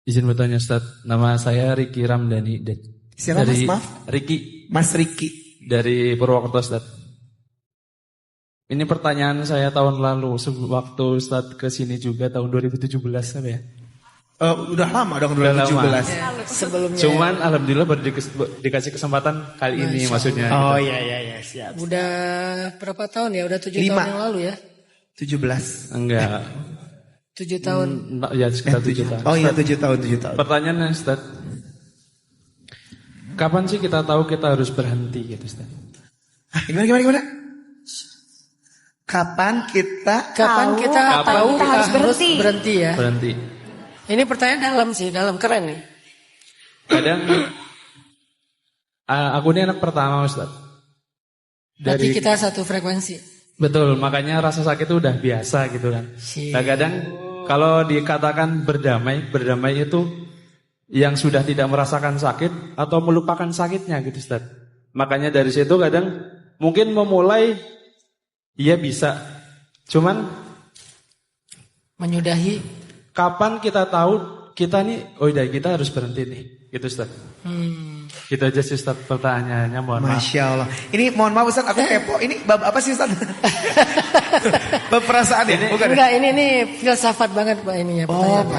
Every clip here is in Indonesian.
Izin bertanya Ustaz, nama saya Riki Ramdhani Siapa dari Mas? Maaf. Riki Mas Riki. dari Purwokerto Ustaz. Ini pertanyaan saya tahun lalu, waktu Ustaz ke sini juga tahun 2017 apa ya? Udah lama dong 2017. Ya, sebelumnya. Cuman alhamdulillah baru dikasih kesempatan kali ini maksudnya. Oh gitu. iya siap. Udah berapa tahun ya? Udah 7 5. tahun yang lalu ya? 17. Enggak. 7 tahun. Ya sekitar 7 tahun. Oh iya 7 tahun. Pertanyaannya Ustaz, kapan sih kita tahu kita harus berhenti gitu Ustaz? Gimana? Kapan kita tahu kita harus berhenti ya? Berhenti. Ini pertanyaan dalam keren nih. Kadang aku ini anak pertama Ustaz. Berarti kita satu frekuensi. Betul, makanya rasa sakit itu udah biasa gitu kan. Nah kadang kalau dikatakan berdamai itu yang sudah tidak merasakan sakit atau melupakan sakitnya gitu Ustaz. Makanya dari situ kadang mungkin memulai iya bisa. Cuman menyudahi. Kapan kita tahu kita nih, kita harus berhenti nih, gitu Ustaz. Gitu aja sih Ustaz pertanyaannya, mohon maaf. Masya Allah. Ini mohon maaf Ustaz, aku kepo. Ini bab apa sih Ustaz? Bab perasaan ya? Bukan? Enggak, ini filsafat banget Pak ini ya.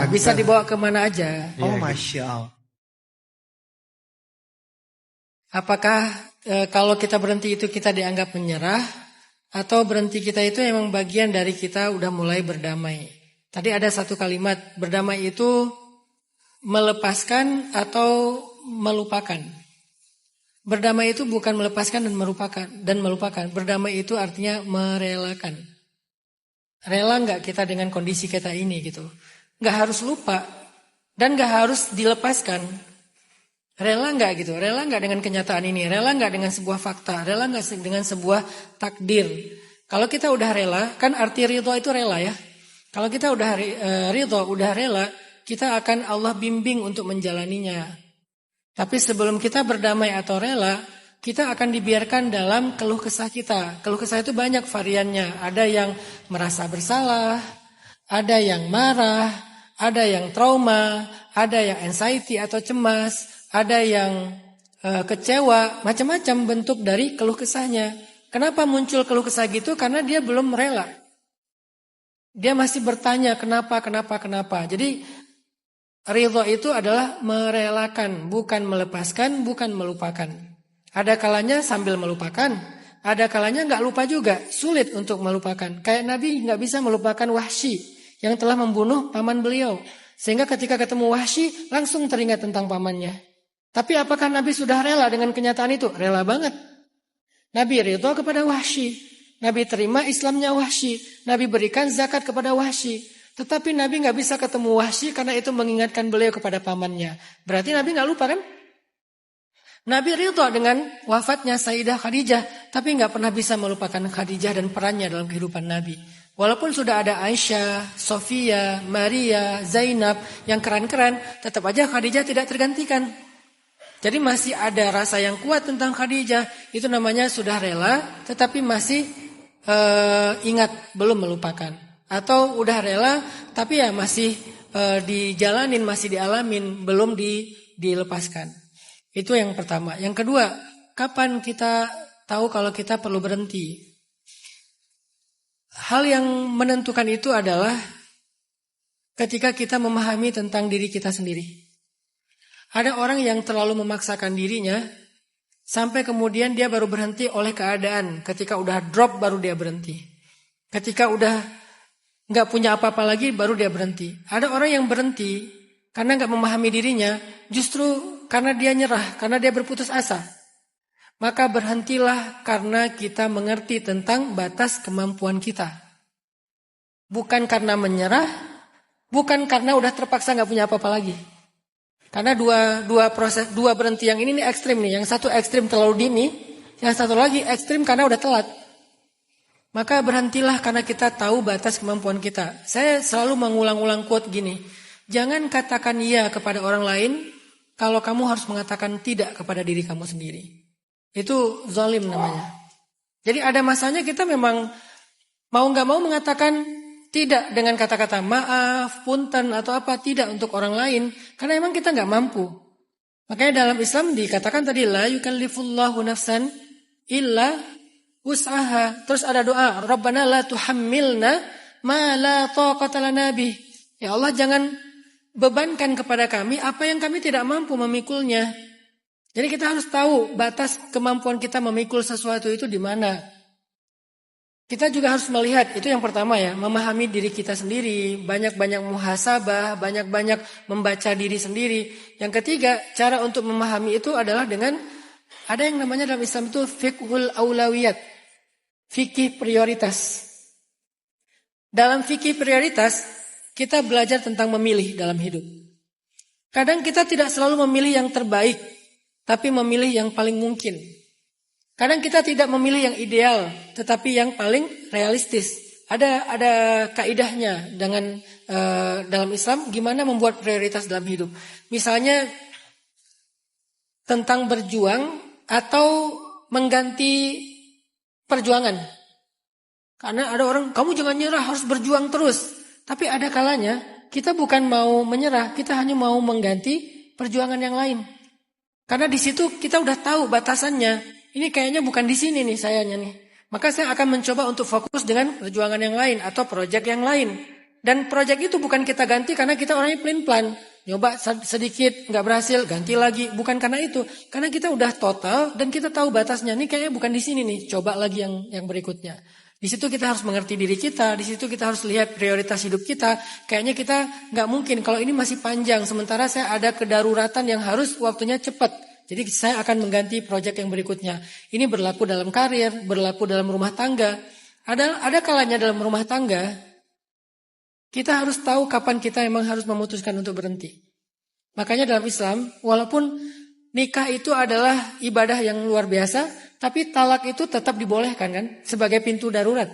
Bisa dibawa kemana aja. Oh Masya Allah. Apakah kalau kita berhenti itu kita dianggap menyerah, atau berhenti kita itu memang bagian dari kita udah mulai berdamai? Tadi ada satu kalimat, berdamai itu melepaskan atau melupakan. Berdamai itu bukan melepaskan dan melupakan. Berdamai itu artinya merelakan. Rela nggak kita dengan kondisi kita ini gitu. Nggak harus lupa dan nggak harus dilepaskan. Rela nggak gitu? Rela nggak dengan kenyataan ini? Rela nggak dengan sebuah fakta? Rela nggak dengan sebuah takdir? Kalau kita udah rela, kan arti ridho itu rela ya. Kalau kita udah ridho, udah rela, kita akan Allah bimbing untuk menjalaninya. Tapi sebelum kita berdamai atau rela, kita akan dibiarkan dalam keluh kesah kita. Keluh kesah itu banyak variannya. Ada yang merasa bersalah, ada yang marah, ada yang trauma, ada yang anxiety atau cemas, ada yang kecewa, macam-macam bentuk dari keluh kesahnya. Kenapa muncul keluh kesah gitu? Karena dia belum rela. Dia masih bertanya kenapa. Jadi ridho itu adalah merelakan, bukan melepaskan, bukan melupakan. Ada kalanya sambil melupakan, ada kalanya nggak lupa juga, sulit untuk melupakan. Kayak Nabi nggak bisa melupakan Wahsy yang telah membunuh paman beliau, sehingga ketika ketemu Wahsy langsung teringat tentang pamannya. Tapi apakah Nabi sudah rela dengan kenyataan itu? Rela banget. Nabi ridho kepada Wahsy. Nabi terima Islamnya Wahsy. Nabi berikan zakat kepada Wahsy. Tetapi Nabi nggak bisa ketemu Wahsy karena itu mengingatkan beliau kepada pamannya. Berarti Nabi nggak lupa kan? Nabi ridho dengan wafatnya Sayyidah Khadijah, tapi nggak pernah bisa melupakan Khadijah dan perannya dalam kehidupan Nabi. Walaupun sudah ada Aisyah, Sofia, Maria, Zainab yang keren-keren, tetap aja Khadijah tidak tergantikan. Jadi masih ada rasa yang kuat tentang Khadijah. Itu namanya sudah rela, tetapi masih ingat, belum melupakan. Atau udah rela, tapi ya masih dijalanin, masih dialamin, belum dilepaskan. Itu yang pertama. Yang kedua, kapan kita tahu kalau kita perlu berhenti? Hal yang menentukan itu adalah ketika kita memahami tentang diri kita sendiri. Ada orang yang terlalu memaksakan dirinya sampai kemudian dia baru berhenti oleh keadaan. Ketika udah drop baru dia berhenti. Ketika udah nggak punya apa-apa lagi baru dia berhenti. Ada orang yang berhenti karena nggak memahami dirinya, justru karena dia nyerah, karena dia berputus asa. Maka berhentilah karena kita mengerti tentang batas kemampuan kita. Bukan karena menyerah, bukan karena udah terpaksa nggak punya apa-apa lagi. Karena dua berhenti yang ini ekstrim nih. Yang satu ekstrim terlalu dini, yang satu lagi ekstrim karena udah telat. Maka berhentilah karena kita tahu batas kemampuan kita. Saya selalu mengulang-ulang quote gini. Jangan katakan iya kepada orang lain kalau kamu harus mengatakan tidak kepada diri kamu sendiri. Itu zalim namanya. Jadi ada masanya kita memang mau gak mau mengatakan Tidak dengan kata-kata maaf, punten atau apa, tidak untuk orang lain. Karena emang kita nggak mampu. Makanya dalam Islam dikatakan tadi la yukallifullahu nafsan illa wus'aha. Terus ada doa, Rabbana la tuhammilna ma la taqata lana bih. Ya Allah, jangan bebankan kepada kami apa yang kami tidak mampu memikulnya. Jadi kita harus tahu batas kemampuan kita memikul sesuatu itu di mana. Kita juga harus melihat, itu yang pertama ya, memahami diri kita sendiri, banyak-banyak muhasabah, banyak-banyak membaca diri sendiri. Yang ketiga, cara untuk memahami itu adalah dengan, ada yang namanya dalam Islam itu fiqhul aulawiyat, fikih prioritas. Dalam fikih prioritas, kita belajar tentang memilih dalam hidup. Kadang kita tidak selalu memilih yang terbaik, tapi memilih yang paling mungkin. Kadang kita tidak memilih yang ideal, tetapi yang paling realistis. Ada kaidahnya dengan dalam Islam gimana membuat prioritas dalam hidup. Misalnya tentang berjuang atau mengganti perjuangan. Karena ada orang, kamu jangan nyerah, harus berjuang terus. Tapi ada kalanya kita bukan mau menyerah, kita hanya mau mengganti perjuangan yang lain. Karena di situ kita udah tahu batasannya. Ini kayaknya bukan di sini nih sayanya nih. Maka saya akan mencoba untuk fokus dengan perjuangan yang lain atau proyek yang lain. Dan proyek itu bukan kita ganti karena kita orangnya pelin-pelan. Nyoba sedikit, nggak berhasil, ganti lagi. Bukan karena itu. Karena kita udah total dan kita tahu batasnya. Ini kayaknya bukan di sini nih. Coba lagi yang berikutnya. Di situ kita harus mengerti diri kita. Di situ kita harus lihat prioritas hidup kita. Kayaknya kita nggak mungkin kalau ini masih panjang. Sementara saya ada kedaruratan yang harus waktunya cepat. Jadi saya akan mengganti proyek yang berikutnya. Ini berlaku dalam karir, berlaku dalam rumah tangga. Ada kalanya dalam rumah tangga, kita harus tahu kapan kita memang harus memutuskan untuk berhenti. Makanya dalam Islam, walaupun nikah itu adalah ibadah yang luar biasa, tapi talak itu tetap dibolehkan kan, sebagai pintu darurat.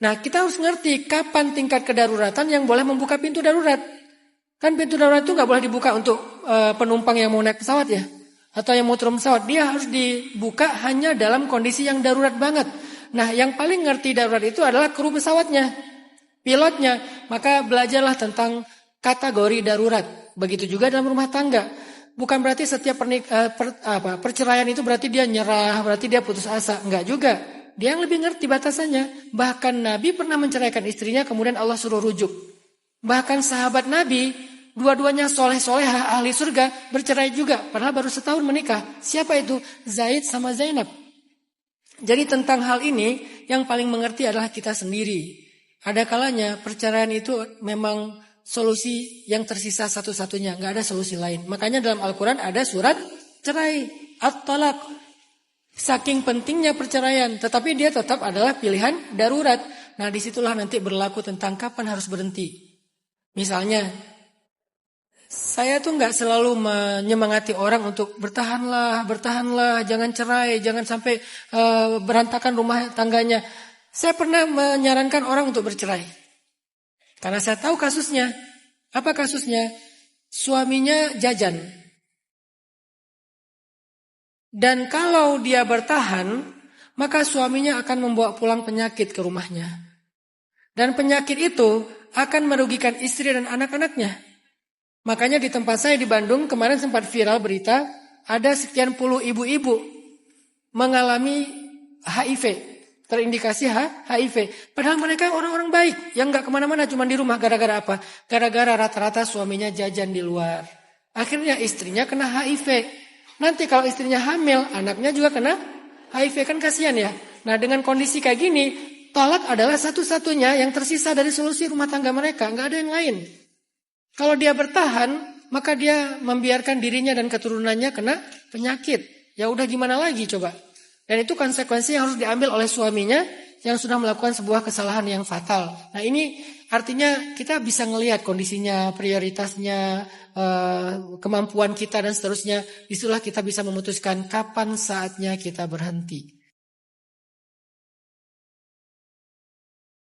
Nah, kita harus ngerti kapan tingkat kedaruratan yang boleh membuka pintu darurat. Kan pintu darurat itu nggak boleh dibuka untuk penumpang yang mau naik pesawat ya, atau yang mau turun pesawat. Dia harus dibuka hanya dalam kondisi yang darurat banget. Nah, yang paling ngerti darurat itu adalah kru pesawatnya, pilotnya. Maka belajarlah tentang kategori darurat. Begitu juga dalam rumah tangga. Bukan berarti setiap perceraian itu berarti dia nyerah, berarti dia putus asa. Enggak juga. Dia yang lebih ngerti batasannya. Bahkan Nabi pernah menceraikan istrinya, kemudian Allah suruh rujuk. Bahkan sahabat Nabi, dua-duanya soleh-solehah, ahli surga, bercerai juga. Padahal baru setahun menikah. Siapa itu? Zaid sama Zainab. Jadi tentang hal ini, yang paling mengerti adalah kita sendiri. Ada kalanya perceraian itu memang solusi yang tersisa satu-satunya. Nggak ada solusi lain. Makanya dalam Al-Quran ada surat cerai. At-Talaq. Saking pentingnya perceraian. Tetapi dia tetap adalah pilihan darurat. Nah, disitulah nanti berlaku tentang kapan harus berhenti. Misalnya, saya tuh nggak selalu menyemangati orang untuk bertahanlah, jangan cerai, jangan sampai berantakan rumah tangganya. Saya pernah menyarankan orang untuk bercerai. Karena saya tahu kasusnya. Apa kasusnya? Suaminya jajan. Dan kalau dia bertahan, maka suaminya akan membawa pulang penyakit ke rumahnya. Dan penyakit itu akan merugikan istri dan anak-anaknya. Makanya di tempat saya di Bandung kemarin sempat viral berita, ada sekian puluh ibu-ibu mengalami HIV, terindikasi HIV. Padahal mereka orang-orang baik, yang gak kemana-mana, cuma di rumah. Gara-gara apa? Gara-gara rata-rata suaminya jajan di luar. Akhirnya istrinya kena HIV. Nanti kalau istrinya hamil, anaknya juga kena HIV, kan kasihan ya. Nah, dengan kondisi kayak gini, talak adalah satu-satunya yang tersisa dari solusi rumah tangga mereka. Nggak ada yang lain. Kalau dia bertahan, maka dia membiarkan dirinya dan keturunannya kena penyakit. Ya udah gimana lagi coba. Dan itu konsekuensi yang harus diambil oleh suaminya yang sudah melakukan sebuah kesalahan yang fatal. Nah, ini artinya kita bisa ngelihat kondisinya, prioritasnya, kemampuan kita dan seterusnya. Disitulah kita bisa memutuskan kapan saatnya kita berhenti.